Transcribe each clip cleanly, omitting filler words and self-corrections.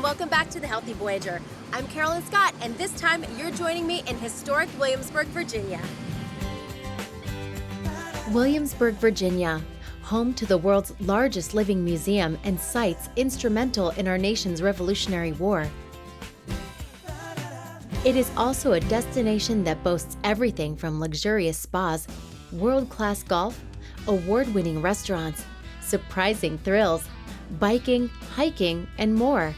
welcome back to the Healthy Voyager. I'm Carolyn Scott, and this time you're joining me in historic Williamsburg, Virginia. Williamsburg, Virginia, home to the world's largest living museum and sites instrumental in our nation's Revolutionary War. It is also a destination that boasts everything from luxurious spas, world-class golf, award-winning restaurants, surprising thrills, biking, hiking, and more.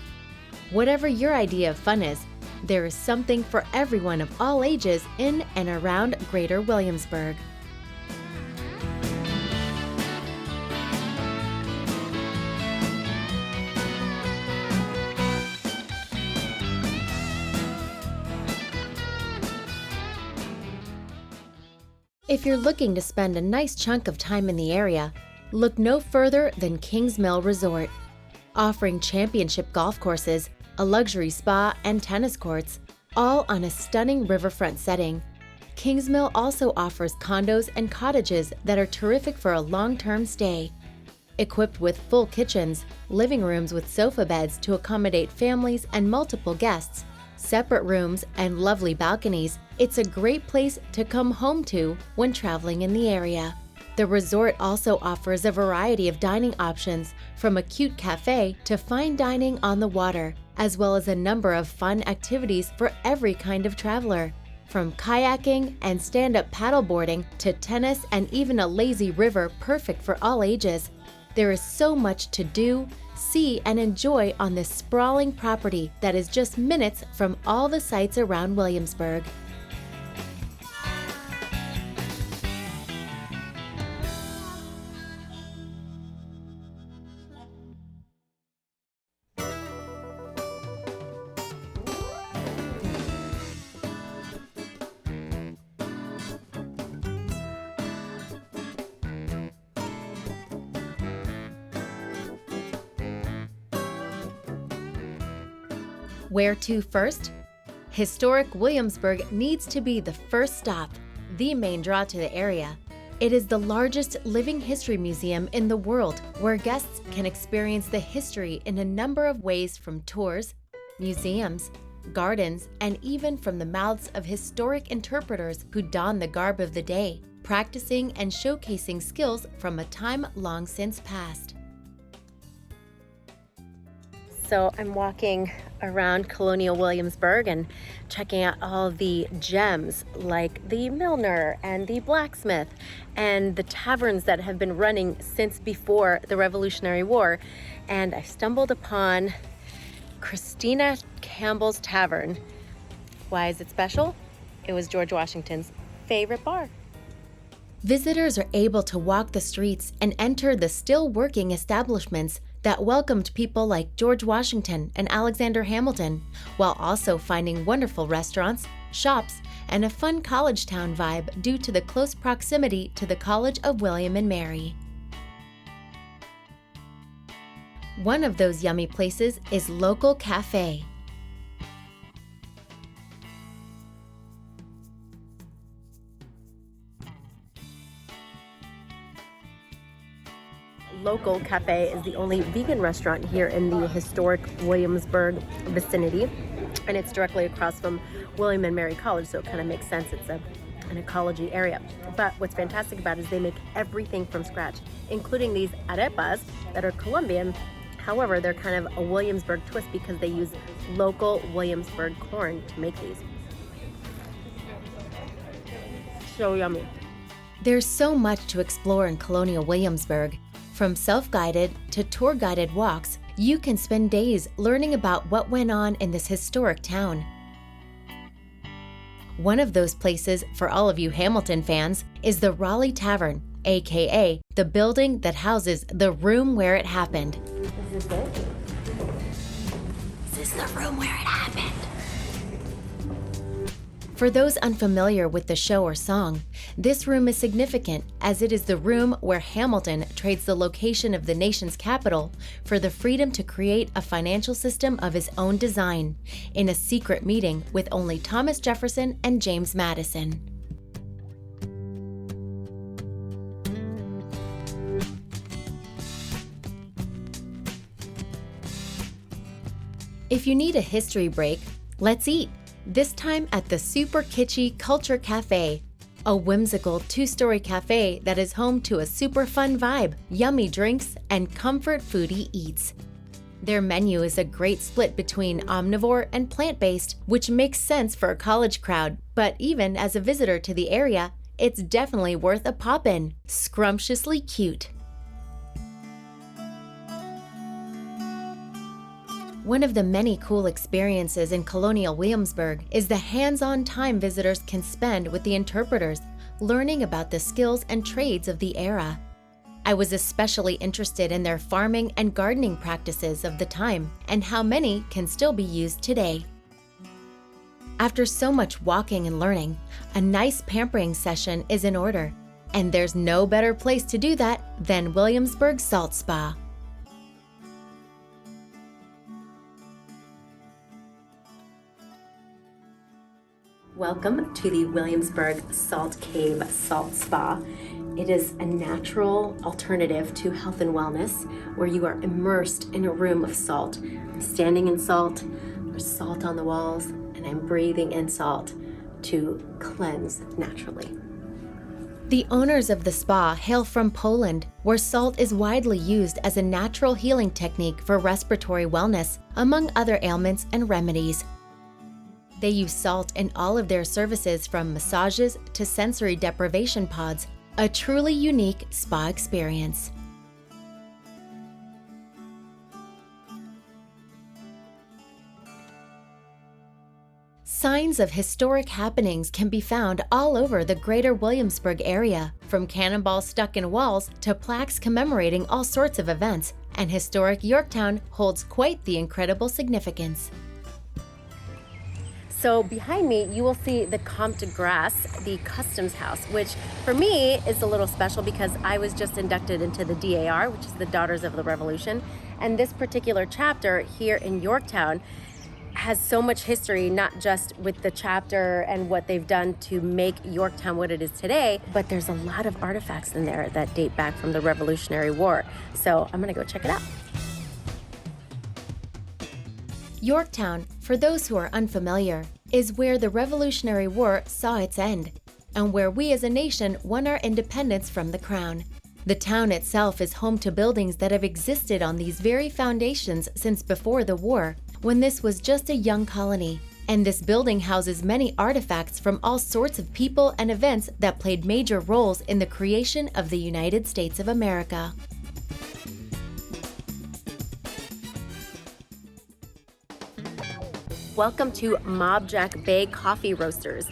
Whatever your idea of fun is, there is something for everyone of all ages in and around Greater Williamsburg. If you're looking to spend a nice chunk of time in the area, look no further than Kings Mill Resort. Offering championship golf courses, a luxury spa, and tennis courts, all on a stunning riverfront setting, Kings Mill also offers condos and cottages that are terrific for a long-term stay. Equipped with full kitchens, living rooms with sofa beds to accommodate families and multiple guests, separate rooms, and lovely balconies, it's a great place to come home to when traveling in the area. The resort also offers a variety of dining options, from a cute cafe to fine dining on the water, as well as a number of fun activities for every kind of traveler. From kayaking and stand-up paddleboarding to tennis and even a lazy river perfect for all ages. There is so much to do, see, and enjoy on this sprawling property that is just minutes from all the sites around Williamsburg. Where to first? Historic Williamsburg needs to be the first stop, the main draw to the area. It is the largest living history museum in the world, where guests can experience the history in a number of ways, from tours, museums, gardens, and even from the mouths of historic interpreters who don the garb of the day, practicing and showcasing skills from a time long since past. So I'm walking around Colonial Williamsburg and checking out all the gems like the Milliner and the blacksmith and the taverns that have been running since before the Revolutionary War. And I stumbled upon Christina Campbell's Tavern. Why is it special? It was George Washington's favorite bar. Visitors are able to walk the streets and enter the still working establishments that welcomed people like George Washington and Alexander Hamilton, while also finding wonderful restaurants, shops, and a fun college town vibe due to the close proximity to the College of William and Mary. One of those yummy places is Local Cafe. Local Cafe is the only vegan restaurant here in the historic Williamsburg vicinity, and it's directly across from William and Mary College, so it kind of makes sense. It's an ecology area. But what's fantastic about it is they make everything from scratch, including these arepas that are Colombian. However, they're kind of a Williamsburg twist because they use local Williamsburg corn to make these. So yummy. There's so much to explore in Colonial Williamsburg. From self-guided to tour-guided walks, you can spend days learning about what went on in this historic town. One of those places, for all of you Hamilton fans, is the Raleigh Tavern, aka the building that houses the room where it happened. Is this it? Is this the room where it happened? For those unfamiliar with the show or song, this room is significant as it is the room where Hamilton trades the location of the nation's capital for the freedom to create a financial system of his own design, in a secret meeting with only Thomas Jefferson and James Madison. If you need a history break, let's eat. This time at the super kitschy Culture Cafe, a whimsical 2-story cafe that is home to a super fun vibe, yummy drinks, and comfort foodie eats. Their menu is a great split between omnivore and plant-based, which makes sense for a college crowd, but even as a visitor to the area, it's definitely worth a pop-in. Scrumptiously cute. One of the many cool experiences in Colonial Williamsburg is the hands-on time visitors can spend with the interpreters, learning about the skills and trades of the era. I was especially interested in their farming and gardening practices of the time and how many can still be used today. After so much walking and learning, a nice pampering session is in order, and there's no better place to do that than Williamsburg Salt Spa. Welcome to the Williamsburg Salt Cave Salt Spa. It is a natural alternative to health and wellness where you are immersed in a room of salt. I'm standing in salt, there's salt on the walls, and I'm breathing in salt to cleanse naturally. The owners of the spa hail from Poland, where salt is widely used as a natural healing technique for respiratory wellness, among other ailments and remedies. They use salt in all of their services from massages to sensory deprivation pods, a truly unique spa experience. Signs of historic happenings can be found all over the greater Williamsburg area, from cannonballs stuck in walls to plaques commemorating all sorts of events, and historic Yorktown holds quite the incredible significance. So behind me, you will see the Comte de Grasse, the Customs House, which for me is a little special because I was just inducted into the DAR, which is the Daughters of the Revolution. And this particular chapter here in Yorktown has so much history, not just with the chapter and what they've done to make Yorktown what it is today, but there's a lot of artifacts in there that date back from the Revolutionary War. So I'm gonna go check it out. Yorktown, for those who are unfamiliar, is where the Revolutionary War saw its end, and where we as a nation won our independence from the Crown. The town itself is home to buildings that have existed on these very foundations since before the war, when this was just a young colony. And this building houses many artifacts from all sorts of people and events that played major roles in the creation of the United States of America. Welcome to Mob Jack Bay Coffee Roasters.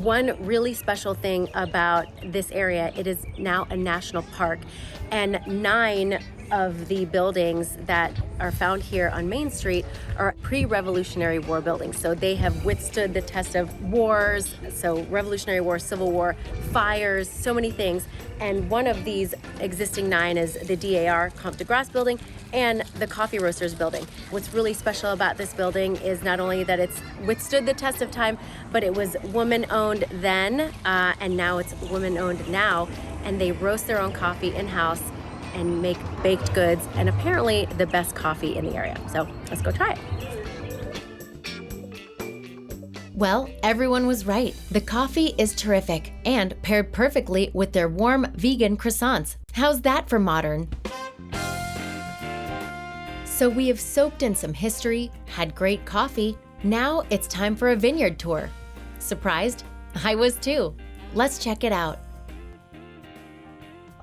One really special thing about this area, it is now a national park, and 9 of the buildings that are found here on Main Street are pre-Revolutionary War buildings. So they have withstood the test of wars, so Revolutionary War, Civil War, fires, so many things. And one of these existing 9 is the DAR Comte de Grasse building and the Coffee Roasters building. What's really special about this building is not only that it's withstood the test of time, but it was woman-owned then, and now it's woman-owned now, and they roast their own coffee in-house and make baked goods, and apparently the best coffee in the area. So let's go try it. Well, everyone was right. The coffee is terrific and paired perfectly with their warm vegan croissants. How's that for modern? So we have soaked in some history, had great coffee. Now it's time for a vineyard tour. Surprised? I was too. Let's check it out.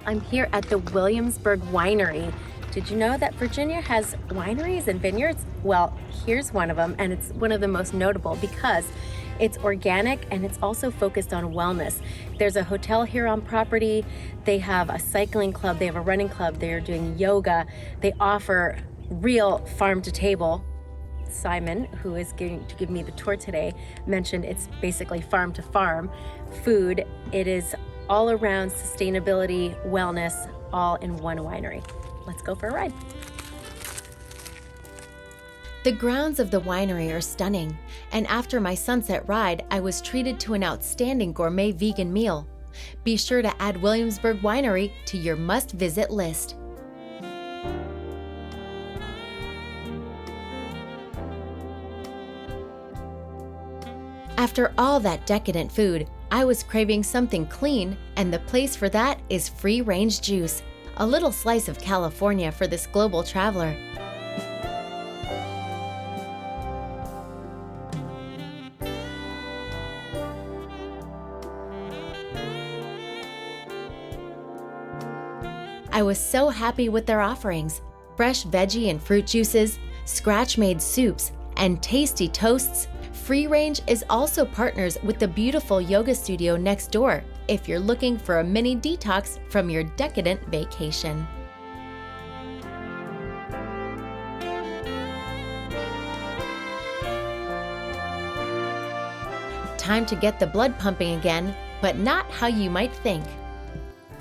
I'm here at the Williamsburg Winery. Did you know that Virginia has wineries and vineyards? Well, here's one of them, and it's one of the most notable because it's organic and it's also focused on wellness. There's a hotel here on property. They have a cycling club. They have a running club. They're doing yoga. They offer real farm to table. Simon, who is going to give me the tour today, mentioned it's basically farm to farm food. It is all around sustainability, wellness, all in one winery. Let's go for a ride. The grounds of the winery are stunning, and after my sunset ride, I was treated to an outstanding gourmet vegan meal. Be sure to add Williamsburg Winery to your must-visit list. After all that decadent food, I was craving something clean, and the place for that is free-range juice, a little slice of California for this global traveler. I was so happy with their offerings: fresh veggie and fruit juices, scratch-made soups, and tasty toasts. Free Range is also partners with the beautiful yoga studio next door if you're looking for a mini detox from your decadent vacation. Time to get the blood pumping again, but not how you might think.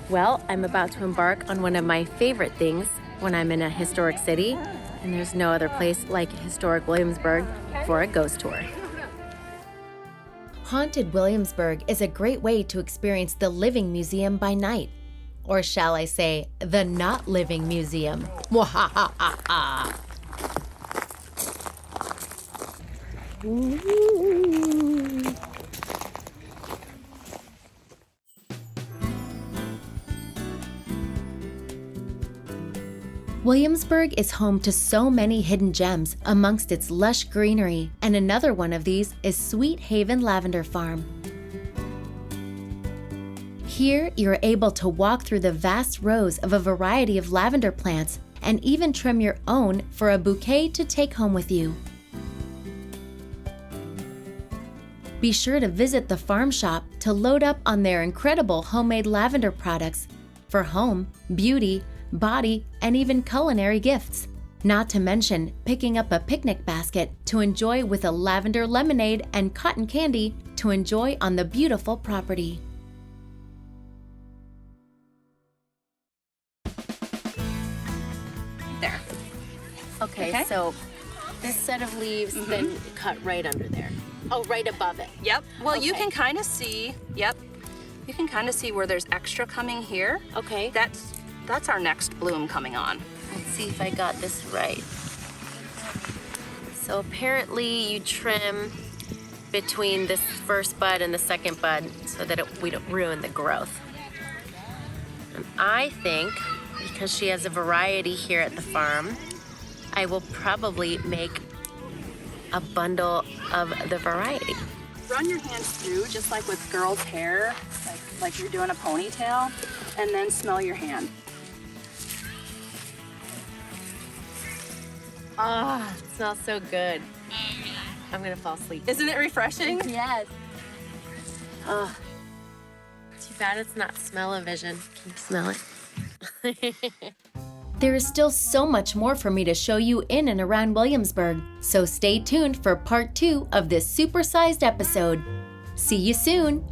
Well, I'm about to embark on one of my favorite things when I'm in a historic city, and there's no other place like historic Williamsburg for a ghost tour. Haunted Williamsburg is a great way to experience the living museum by night. Or shall I say, the not living museum. Mwahaha. Williamsburg is home to so many hidden gems amongst its lush greenery, and another one of these is Sweet Haven Lavender Farm. Here, you're able to walk through the vast rows of a variety of lavender plants and even trim your own for a bouquet to take home with you. Be sure to visit the farm shop to load up on their incredible homemade lavender products for home, beauty, body, and even culinary gifts. Not to mention picking up a picnic basket to enjoy with a lavender lemonade and cotton candy to enjoy on the beautiful property. There. Okay, so this set of leaves then cut right under there. Oh, right above it. Yep. Well, Okay. you can kind of see, you can kind of see where there's extra coming here. Okay. That's our next bloom coming on. Let's see if I got this right. So apparently you trim between this first bud and the second bud so that we don't ruin the growth. And I think, because she has a variety here at the farm, I will probably make a bundle of the variety. Run your hands through, just like with girls' hair, like you're doing a ponytail, and then smell your hand. Ah, it smells so good. I'm gonna fall asleep. Isn't it refreshing? Yes. Oh, too bad it's not smell-o-vision. Can you smell it? There is still so much more for me to show you in and around Williamsburg, so stay tuned for part 2 of this supersized episode. See you soon!